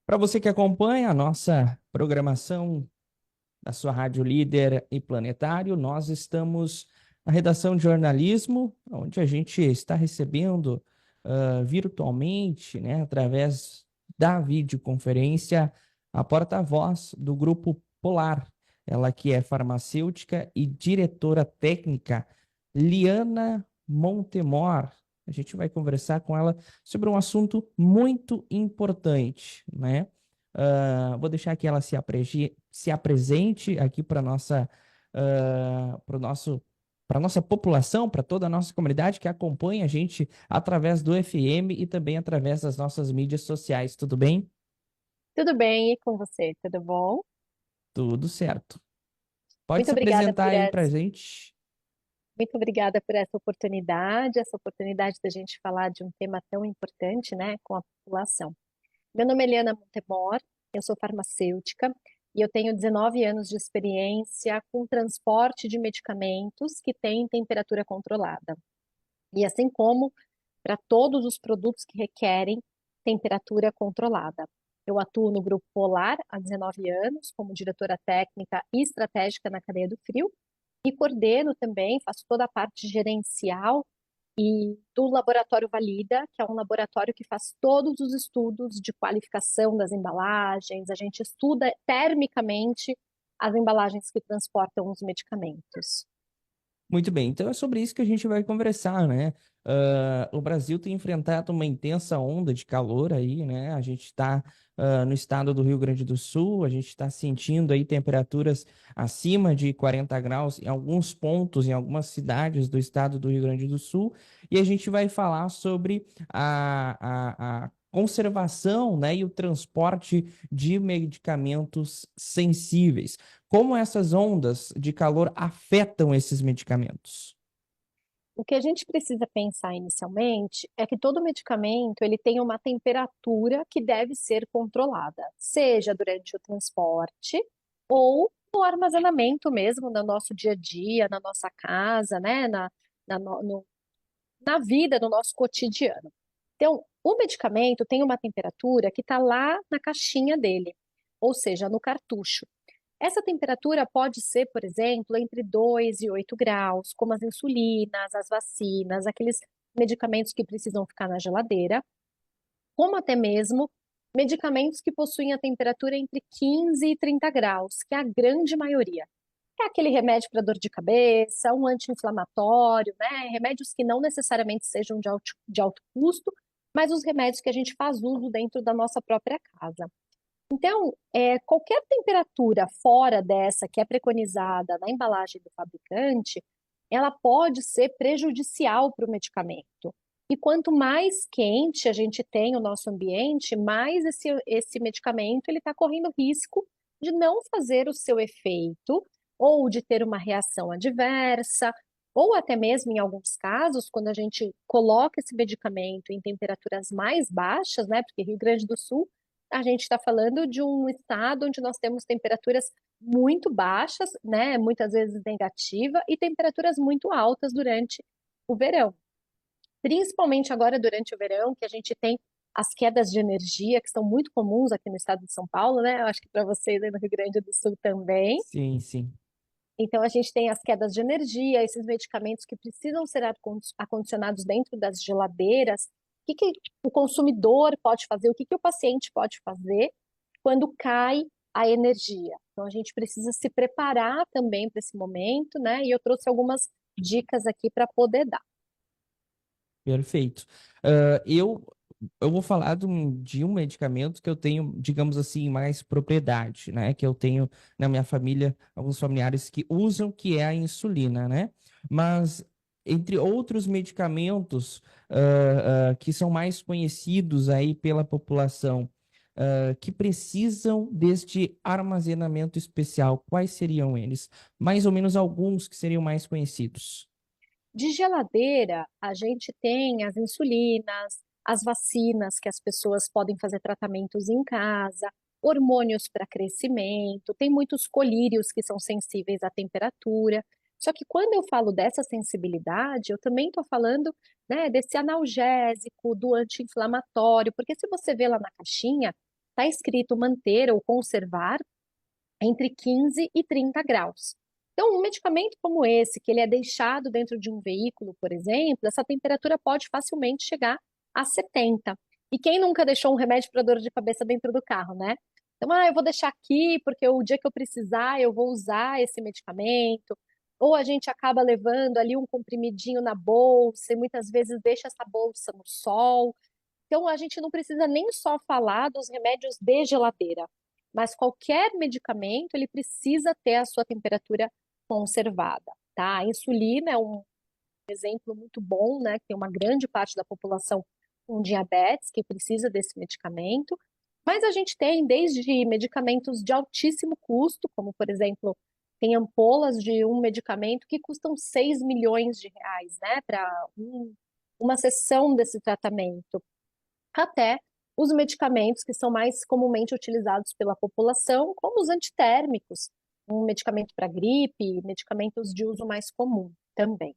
Para você que acompanha a nossa programação da sua Rádio Líder e Planetário, nós estamos na redação de jornalismo, onde a gente está recebendo virtualmente, né, através da videoconferência, a porta-voz do Grupo Polar, ela que é farmacêutica e diretora técnica, Liana Montemor. A gente vai conversar com ela sobre um assunto muito importante, né? Vou deixar que ela se apresente aqui para nossa, para nosso, para nossa população, para toda a nossa comunidade que acompanha a gente através do FM e também através das nossas mídias sociais. Tudo bem? Tudo bem, e com você? Tudo bom? Tudo certo. Pode Muito se obrigada apresentar por aí para a essa, gente. muito obrigada por essa oportunidade da gente falar de um tema tão importante, né, com a população. Meu nome é Eliana Montemor, eu sou farmacêutica e eu tenho 19 anos de experiência com transporte de medicamentos que têm temperatura controlada. E assim como para todos os produtos que requerem temperatura controlada. Eu atuo no Grupo Polar há 19 anos, como diretora técnica e estratégica na cadeia do frio, e coordeno também, faço toda a parte gerencial e do Laboratório Valida, que é um laboratório que faz todos os estudos de qualificação das embalagens, a gente estuda termicamente as embalagens que transportam os medicamentos. Muito bem, então é sobre isso que a gente vai conversar, né? O Brasil tem enfrentado uma intensa onda de calor aí, né? A gente está no estado do Rio Grande do Sul, a gente está sentindo aí temperaturas acima de 40 graus em alguns pontos, em algumas cidades do estado do Rio Grande do Sul, e a gente vai falar sobre a conservação, né, e o transporte de medicamentos sensíveis. Como essas ondas de calor afetam esses medicamentos? O que a gente precisa pensar inicialmente é que todo medicamento ele tem uma temperatura que deve ser controlada, seja durante o transporte ou no armazenamento mesmo, no nosso dia a dia, na nossa casa, né, na, no- no- na vida, no nosso cotidiano. Então, o medicamento tem uma temperatura que está lá na caixinha dele, ou seja, no cartucho. Essa temperatura pode ser, por exemplo, entre 2 e 8 graus, como as insulinas, as vacinas, aqueles medicamentos que precisam ficar na geladeira, como até mesmo medicamentos que possuem a temperatura entre 15 e 30 graus, que é a grande maioria. É aquele remédio para dor de cabeça, um anti-inflamatório, né? Remédios que não necessariamente sejam de alto custo, mas os remédios que a gente faz uso dentro da nossa própria casa. Então, qualquer temperatura fora dessa que é preconizada na embalagem do fabricante, ela pode ser prejudicial para o medicamento. E quanto mais quente a gente tem o nosso ambiente, mais esse medicamento ele está correndo risco de não fazer o seu efeito, ou de ter uma reação adversa, ou até mesmo em alguns casos, quando a gente coloca esse medicamento em temperaturas mais baixas, né? Porque Rio Grande do Sul a gente está falando de um estado onde nós temos temperaturas muito baixas, né, muitas vezes negativa, e temperaturas muito altas durante o verão. Principalmente agora durante o verão, que a gente tem as quedas de energia, que são muito comuns aqui no estado de São Paulo, né? Eu acho que para vocês aí no Rio Grande do Sul também. Sim, sim. Então, a gente tem as quedas de energia, esses medicamentos que precisam ser acondicionados dentro das geladeiras. Que o consumidor pode fazer? O que o paciente pode fazer quando cai a energia? Então, a gente precisa se preparar também para esse momento, né? E eu trouxe algumas dicas aqui para poder dar. Perfeito. Eu vou falar de um medicamento que eu tenho, digamos assim, mais propriedade, né? Que eu tenho na minha família alguns familiares que usam, que é a insulina, né? Mas entre outros medicamentos que são mais conhecidos aí pela população, que precisam deste armazenamento especial, quais seriam eles? Mais ou menos alguns que seriam mais conhecidos. De geladeira, a gente tem as insulinas, as vacinas que as pessoas podem fazer tratamentos em casa, hormônios para crescimento, tem muitos colírios que são sensíveis à temperatura. Só que quando eu falo dessa sensibilidade, eu também estou falando, né, desse analgésico, do anti-inflamatório, porque se você vê lá na caixinha, está escrito manter ou conservar entre 15 e 30 graus. Então, um medicamento como esse, que ele é deixado dentro de um veículo, por exemplo, essa temperatura pode facilmente chegar a 70. E quem nunca deixou um remédio para dor de cabeça dentro do carro, né? Então, eu vou deixar aqui porque o dia que eu precisar eu vou usar esse medicamento. Ou a gente acaba levando ali um comprimidinho na bolsa e muitas vezes deixa essa bolsa no sol. Então, a gente não precisa nem só falar dos remédios de geladeira, mas qualquer medicamento, ele precisa ter a sua temperatura conservada, tá? A insulina é um exemplo muito bom, né? Que tem uma grande parte da população com diabetes que precisa desse medicamento, mas a gente tem desde medicamentos de altíssimo custo, como, por exemplo, tem ampolas de um medicamento que custam 6 milhões de reais, né? Para uma sessão desse tratamento até os medicamentos que são mais comumente utilizados pela população, como os antitérmicos, um medicamento para gripe, medicamentos de uso mais comum também.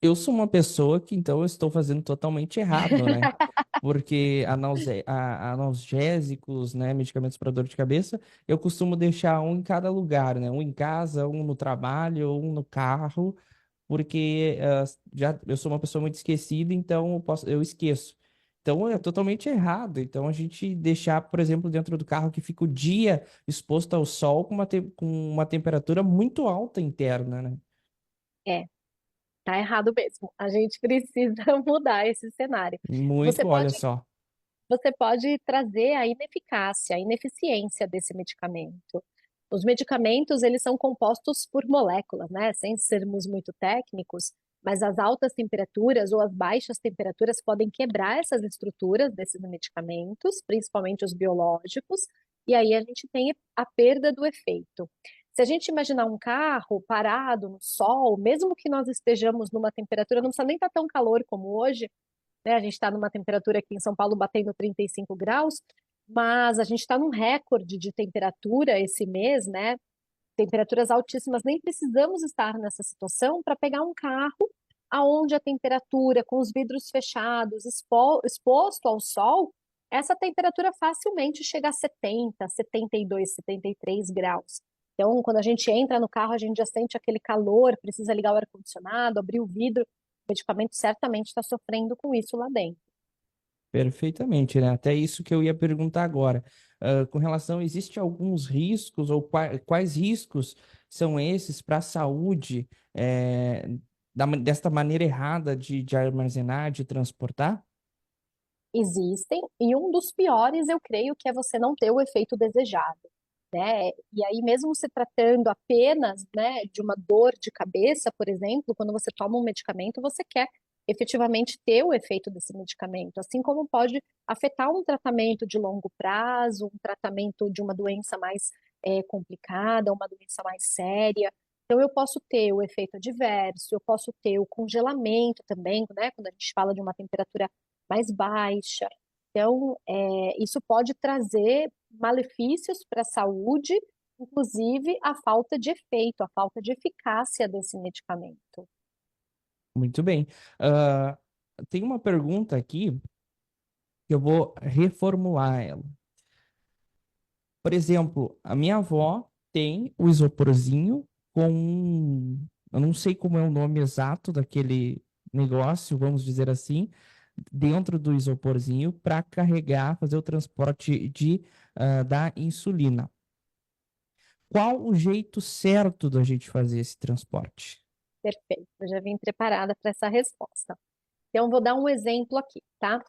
Eu sou uma pessoa que então eu estou fazendo totalmente errado, né? Porque analgésicos, né, medicamentos para dor de cabeça, eu costumo deixar um em cada lugar, né? Um em casa, um no trabalho, um no carro, porque já eu sou uma pessoa muito esquecida, então eu esqueço. Então é totalmente errado. Então a gente deixar, por exemplo, dentro do carro que fica o dia exposto ao sol com uma temperatura muito alta interna, né? É, tá errado mesmo. A gente precisa mudar esse cenário. Você Muito, olha pode, só. você pode trazer a ineficácia, a ineficiência desse medicamento. Os medicamentos, eles são compostos por moléculas, né? Sem sermos muito técnicos, mas as altas temperaturas ou as baixas temperaturas podem quebrar essas estruturas desses medicamentos, principalmente os biológicos, e aí a gente tem a perda do efeito. Se a gente imaginar um carro parado no sol, mesmo que nós estejamos numa temperatura, não precisa nem estar tão calor como hoje, né? A gente está numa temperatura aqui em São Paulo batendo 35 graus, mas a gente está num recorde de temperatura esse mês, né? Temperaturas altíssimas, nem precisamos estar nessa situação para pegar um carro aonde a temperatura, com os vidros fechados, exposto ao sol, essa temperatura facilmente chega a 70, 72, 73 graus. Então, quando a gente entra no carro, a gente já sente aquele calor, precisa ligar o ar-condicionado, abrir o vidro, o medicamento certamente está sofrendo com isso lá dentro. Perfeitamente, né? Até isso que eu ia perguntar agora. Com relação, existe alguns riscos ou quais riscos são esses para a saúde desta maneira errada de armazenar, de transportar? Existem, e um dos piores, eu creio, que é você não ter o efeito desejado, né? E aí, mesmo se tratando apenas, né, de uma dor de cabeça, por exemplo, quando você toma um medicamento, você quer efetivamente ter o efeito desse medicamento, assim como pode afetar um tratamento de longo prazo, um tratamento de uma doença mais complicada, uma doença mais séria. Então, eu posso ter o efeito adverso, eu posso ter o congelamento também, né? Quando a gente fala de uma temperatura mais baixa. Então, isso pode trazer malefícios para a saúde, inclusive a falta de efeito, a falta de eficácia desse medicamento. Muito bem. Ah, tem uma pergunta aqui que eu vou reformular ela. Por exemplo, a minha avó tem o isoporzinho eu não sei como é o nome exato daquele negócio, vamos dizer assim, dentro do isoporzinho para carregar, fazer o transporte da insulina. Qual o jeito certo da gente fazer esse transporte? Perfeito, eu já vim preparada para essa resposta. Então, vou dar um exemplo aqui, tá?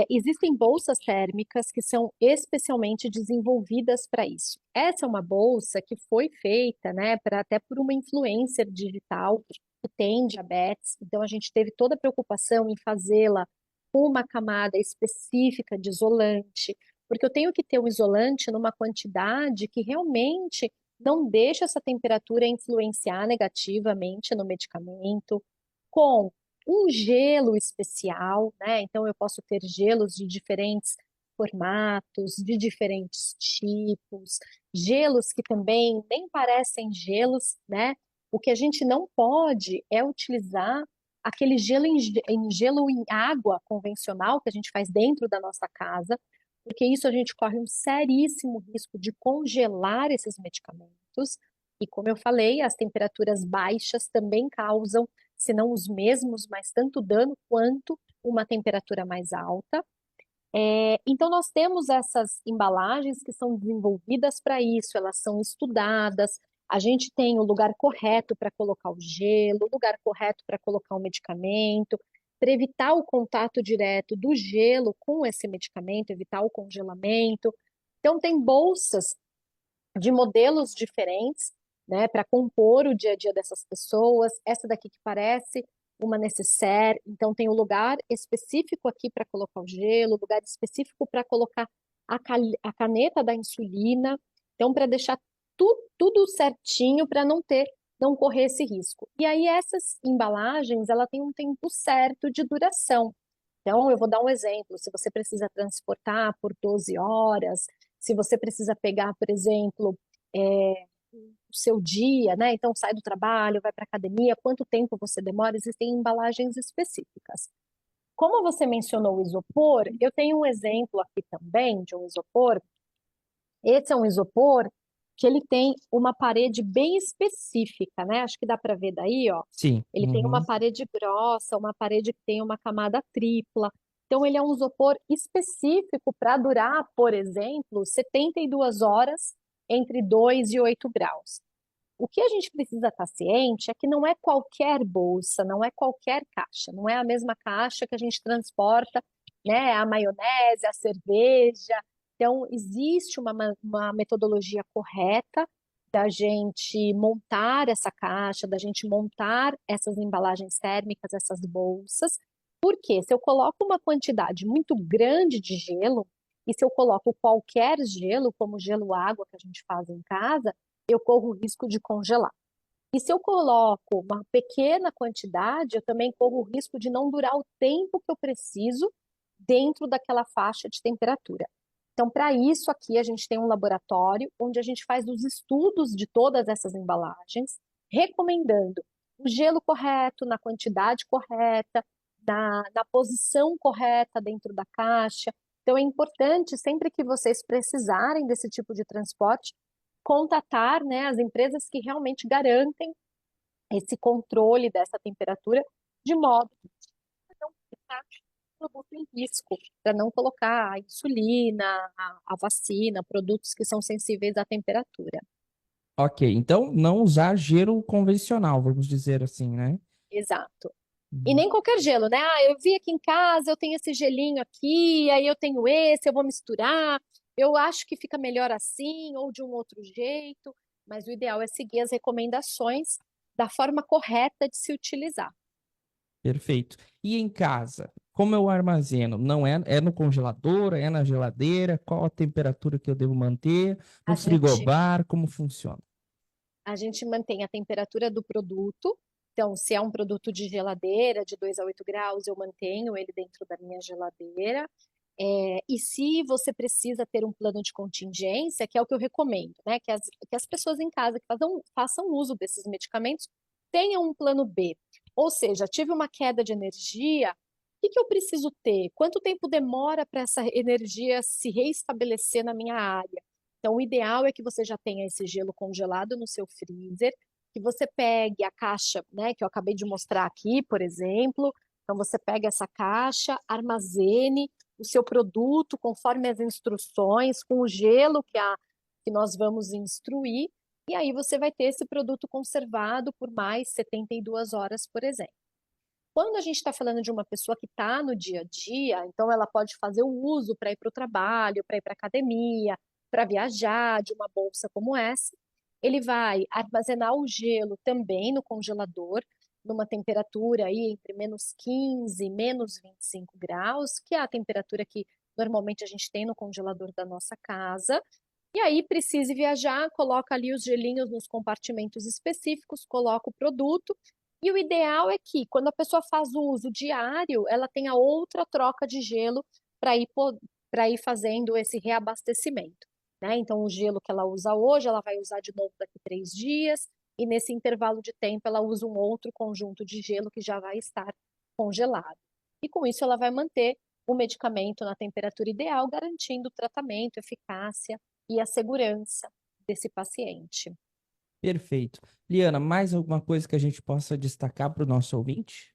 Existem bolsas térmicas que são especialmente desenvolvidas para isso. Essa é uma bolsa que foi feita, né, até por uma influencer digital que tem diabetes. Então, a gente teve toda a preocupação em fazê-la com uma camada específica de isolante, porque eu tenho que ter um isolante numa quantidade que realmente não deixa essa temperatura influenciar negativamente no medicamento, com um gelo especial, né? Então eu posso ter gelos de diferentes formatos, de diferentes tipos, gelos que também nem parecem gelos, né? O que a gente não pode é utilizar aquele gelo em gelo em água convencional que a gente faz dentro da nossa casa, porque isso a gente corre um seríssimo risco de congelar esses medicamentos. E como eu falei, as temperaturas baixas também causam, se não os mesmos, mas tanto dano quanto uma temperatura mais alta. Então, nós temos essas embalagens que são desenvolvidas para isso, elas são estudadas, a gente tem o lugar correto para colocar o gelo, o lugar correto para colocar o medicamento, para evitar o contato direto do gelo com esse medicamento, evitar o congelamento. Então, tem bolsas de modelos diferentes, né, para compor o dia a dia dessas pessoas. Essa daqui que parece uma necessaire, então tem um lugar específico aqui para colocar o gelo, lugar específico para colocar a caneta da insulina, então para deixar tudo certinho para não correr esse risco. E aí essas embalagens, ela tem um tempo certo de duração. Então, eu vou dar um exemplo. Se você precisa transportar por 12 horas, se você precisa pegar, por exemplo, o seu dia, né? Então, sai do trabalho, vai para academia, quanto tempo você demora? Existem embalagens específicas. Como você mencionou o isopor, eu tenho um exemplo aqui também de um isopor. Esse é um isopor que ele tem uma parede bem específica, né? Acho que dá para ver daí, ó. Sim. Ele tem uma Uhum. parede grossa, uma parede que tem uma camada tripla. Então, ele é um isopor específico para durar, por exemplo, 72 horas entre 2 e 8 graus. O que a gente precisa estar ciente é que não é qualquer bolsa, não é qualquer caixa, não é a mesma caixa que a gente transporta, né, a maionese, a cerveja. Então, existe uma metodologia correta da gente montar essa caixa, da gente montar essas embalagens térmicas, essas bolsas, porque se eu coloco uma quantidade muito grande de gelo, e se eu coloco qualquer gelo, como gelo água que a gente faz em casa, eu corro o risco de congelar. E se eu coloco uma pequena quantidade, eu também corro o risco de não durar o tempo que eu preciso dentro daquela faixa de temperatura. Então, para isso aqui, a gente tem um laboratório onde a gente faz os estudos de todas essas embalagens, recomendando o gelo correto, na quantidade correta, na posição correta dentro da caixa. Então, é importante, sempre que vocês precisarem desse tipo de transporte, contatar, né, as empresas que realmente garantem esse controle dessa temperatura, de modo a não colocar o produto em risco, para não colocar a insulina, a vacina, produtos que são sensíveis à temperatura. Ok, então não usar gelo convencional, vamos dizer assim, né? Exato. E Uhum. nem qualquer gelo, né? Ah, eu vi aqui em casa, eu tenho esse gelinho aqui, aí eu tenho esse, eu vou misturar. Eu acho que fica melhor assim ou de um outro jeito, mas o ideal é seguir as recomendações da forma correta de se utilizar. Perfeito. E em casa, como eu armazeno? Não é, é no congelador, é na geladeira? Qual a temperatura que eu devo manter? No A gente frigobar, como funciona? A gente mantém a temperatura do produto. Então, se é um produto de geladeira, de 2 a 8 graus, eu mantenho ele dentro da minha geladeira. E se você precisa ter um plano de contingência, que é o que eu recomendo, né? Que as pessoas em casa que façam uso desses medicamentos tenham um plano B. Ou seja, tive uma queda de energia, o que que eu preciso ter? Quanto tempo demora para essa energia se reestabelecer na minha área? Então, o ideal é que você já tenha esse gelo congelado no seu freezer, que você pegue a caixa, né, que eu acabei de mostrar aqui, por exemplo. Então, você pega essa caixa, armazene o seu produto conforme as instruções, com o gelo que nós vamos instruir, e aí você vai ter esse produto conservado por mais 72 horas, por exemplo. Quando a gente está falando de uma pessoa que está no dia a dia, então ela pode fazer o uso para ir para o trabalho, para ir para a academia, para viajar de uma bolsa como essa, ele vai armazenar o gelo também no congelador, numa temperatura aí entre -15 e -25 graus, que é a temperatura que normalmente a gente tem no congelador da nossa casa. E aí, precise viajar, coloca ali os gelinhos nos compartimentos específicos, coloca o produto. E o ideal é que, quando a pessoa faz o uso diário, ela tenha outra troca de gelo para ir fazendo esse reabastecimento, né? Então, o gelo que ela usa hoje, ela vai usar de novo daqui 3 dias, e nesse intervalo de tempo, ela usa um outro conjunto de gelo que já vai estar congelado. E com isso, ela vai manter o medicamento na temperatura ideal, garantindo o tratamento, eficácia e a segurança desse paciente. Perfeito. Liana, mais alguma coisa que a gente possa destacar para o nosso ouvinte?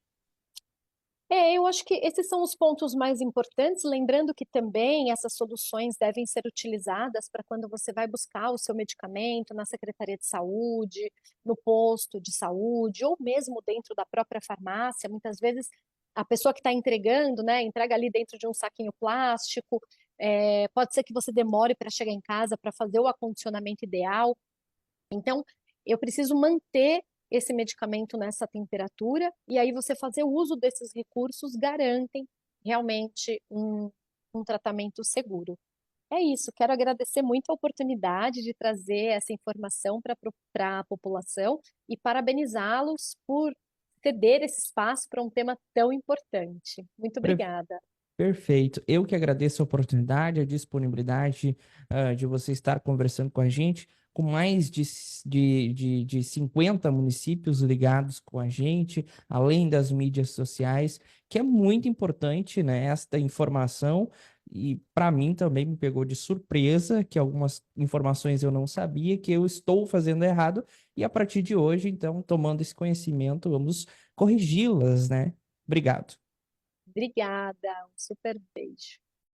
Eu acho que esses são os pontos mais importantes, lembrando que também essas soluções devem ser utilizadas para quando você vai buscar o seu medicamento na Secretaria de Saúde, no posto de saúde, ou mesmo dentro da própria farmácia. Muitas vezes a pessoa que está entregando, né, entrega ali dentro de um saquinho plástico. Pode ser que você demore para chegar em casa para fazer o acondicionamento ideal. Então, eu preciso manter esse medicamento nessa temperatura, e aí você fazer uso desses recursos garantem realmente um tratamento seguro. É isso, quero agradecer muito a oportunidade de trazer essa informação para a população e parabenizá-los por ceder esse espaço para um tema tão importante. Muito obrigada. Perfeito. Eu que agradeço a oportunidade, a disponibilidade, de você estar conversando com a gente, com mais de 50 municípios ligados com a gente, além das mídias sociais, que é muito importante, né, esta informação. E para mim também me pegou de surpresa que algumas informações eu não sabia, que eu estou fazendo errado, e a partir de hoje, então, tomando esse conhecimento, vamos corrigi-las, né? Obrigado. Obrigada, um super beijo.